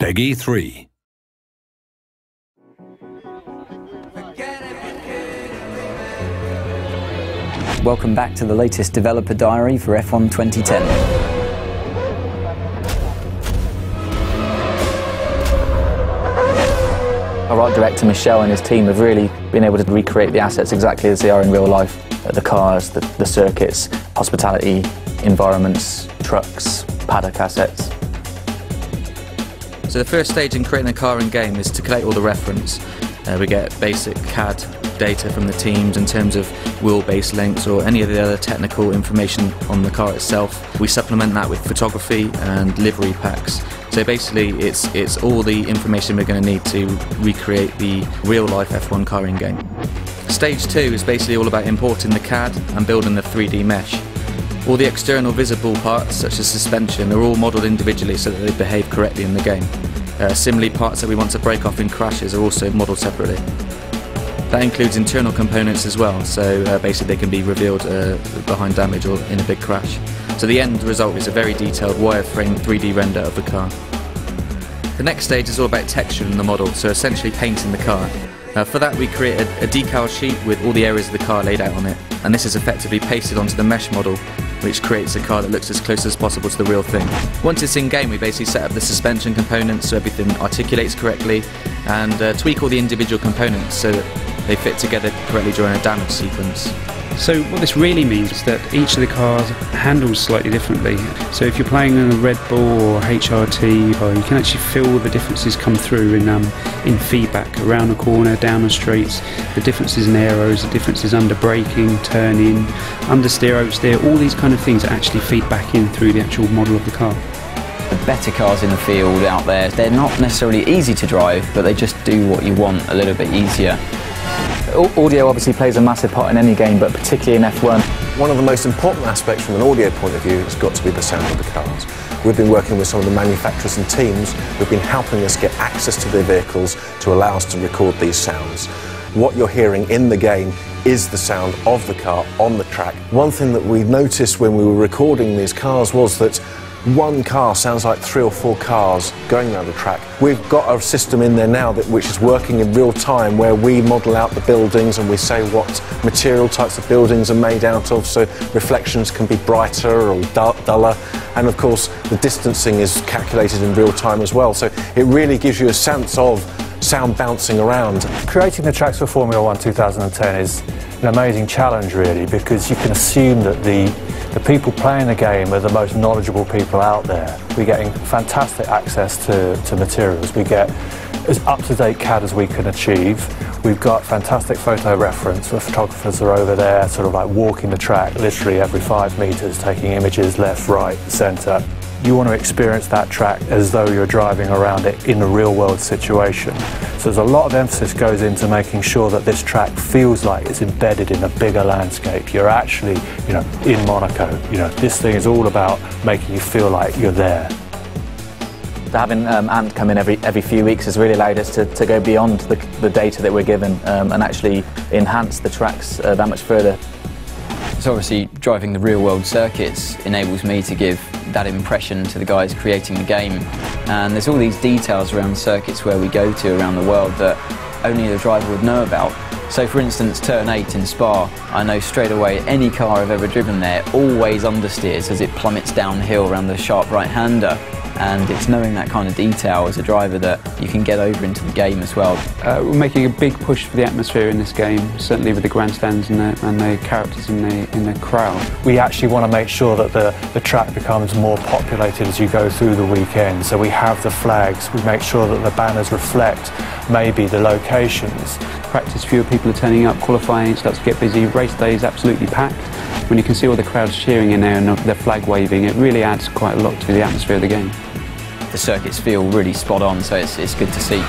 Peggy 3. Welcome back to the latest developer diary for F1 2010. Our art director Michelle and his team have really been able to recreate the assets exactly as they are in real life. The cars, the circuits, hospitality, environments, trucks, paddock assets. So the first stage in creating a car in game is to collate all the reference. We get basic CAD data from the teams in terms of wheelbase lengths or any of the other technical information on the car itself. We supplement that with photography and livery packs. So basically it's all the information we're going to need to recreate the real-life F1 car in game. Stage 2 is basically all about importing the CAD and building the 3D mesh. All the external visible parts, such as suspension, are all modelled individually so that they behave correctly in the game. Similarly, parts that we want to break off in crashes are also modelled separately. That includes internal components as well, so basically they can be revealed behind damage or in a big crash. So the end result is a very detailed wireframe 3D render of the car. The next stage is all about texturing the model, so essentially painting the car. For that we create a decal sheet with all the areas of the car laid out on it, and this is effectively pasted onto the mesh model, which creates a car that looks as close as possible to the real thing. Once it's in game, we basically set up the suspension components so everything articulates correctly, and tweak all the individual components so that they fit together correctly during a damage sequence. So what this really means is that each of the cars handles slightly differently. So if you're playing on a Red Bull or HRT, you can actually feel the differences come through in feedback around the corner, down the streets, the differences in aeros, the differences under braking, turning, understeer, oversteer, all these kind of things that actually feed back in through the actual model of the car. The better cars in the field out there, they're not necessarily easy to drive, but they just do what you want a little bit easier. Audio obviously plays a massive part in any game, but particularly in F1. One of the most important aspects from an audio point of view has got to be the sound of the cars. We've been working with some of the manufacturers and teams who've been helping us get access to their vehicles to allow us to record these sounds. What you're hearing in the game is the sound of the car on the track. One thing that we noticed when we were recording these cars was that one car sounds like 3 or 4 cars going around the track. We've got a system in there now which is working in real time, where we model out the buildings and we say what material types of buildings are made out of, so reflections can be brighter or duller, and of course the distancing is calculated in real time as well, so it really gives you a sense of sound bouncing around. Creating the tracks for Formula 1 2010 is an amazing challenge really, because you can assume that the people playing the game are the most knowledgeable people out there. We're getting fantastic access to materials. We get as up-to-date CAD as we can achieve. We've got fantastic photo reference. The photographers are over there sort of like walking the track literally every 5 metres, taking images left, right, centre. You want to experience that track as though you're driving around it in a real-world situation. So there's a lot of emphasis goes into making sure that this track feels like it's embedded in a bigger landscape. You're actually, in Monaco. This thing is all about making you feel like you're there. Having Ant come in every few weeks has really allowed us to go beyond the data that we're given and actually enhance the tracks that much further. So obviously driving the real-world circuits enables me to give that impression to the guys creating the game, and there's all these details around circuits where we go to around the world that only the driver would know about. So for instance, turn 8 in Spa, I know straight away any car I've ever driven there always understeers as it plummets downhill around the sharp right-hander, and it's knowing that kind of detail as a driver that you can get over into the game as well. We're making a big push for the atmosphere in this game, certainly with the grandstands and the characters in the crowd. We actually want to make sure that the track becomes more populated as you go through the weekend. So we have the flags, we make sure that the banners reflect maybe the locations. Practice, fewer people are turning up, qualifying starts to get busy, race day is absolutely packed. When you can see all the crowds cheering in there and the flag waving, it really adds quite a lot to the atmosphere of the game. The circuits feel really spot on, so it's good to see.